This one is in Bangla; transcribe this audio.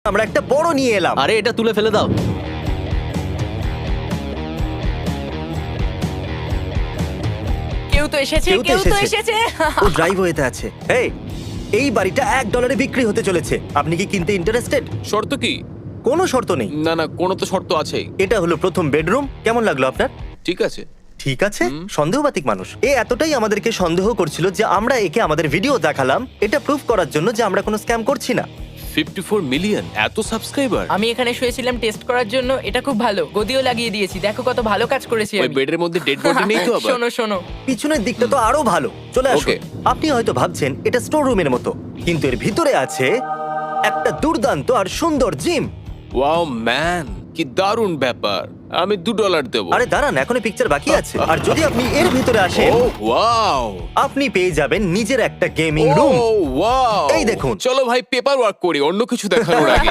আমরা একটা বড় নিয়ে এলাম। আরে এটা তুলে ফেলে দাও। কেউ তো এসেছে, কেউ তো কেউ তো এসেছে। এসেছে। ও ড্রাইভওয়েতে আছে। এই বাড়িটা $1 বিক্রি হতে চলেছে। আপনি কি কিনতে ইন্টারেস্টেড? শর্ত কি? কোনো শর্ত নেই। না না, কোনো তো শর্ত আছেই। এটা হলো প্রথম বেডরুম। কেমন লাগলো আপনার? ঠিক আছে। ঠিক আছে, সন্দেহবাতিক মানুষ। এ এতটাই আমাদেরকে সন্দেহ করছিল যে আমরা একে আমাদের ভিডিও দেখালাম, এটা প্রুফ করার জন্য যে আমরা কোনো স্ক্যাম করছি না। 54 মিলিয়ন, এত সাবস্ক্রাইবার। আমি এখানে শুয়েছিলাম টেস্ট করার জন্য। এটা খুব ভালো, গদিও লাগিয়ে দিয়েছি। দেখো কত ভালো কাজ করেছি ওই আমি। বেডের মধ্যে ডেড বডি নেই তো আবার? শোনো শোনো, পিছনের দিকটা তো আরো ভালো। চলে আসুন। Okay. আপনি হয়তো ভাবছেন এটা স্টোর রুমের মতো, কিন্তু এর ভিতরে আছে একটা দুর্দান্ত আর সুন্দর জিম। ওয়াও ম্যান, কি দারুণ ব্যাপার। আমি $2 দেবো। আরে দাঁড়ান, এখনো পিকচার বাকি আছে। আর যদি আপনি এর ভিতরে আসেন, ও ওয়াও, আপনি পেয়ে যাবেন নিজের একটা গেমিং রুম। ও ওয়াও। এই দেখুন। চলো ভাই পেপার ওয়ার্ক করি অন্য কিছু দেখানোর আগে।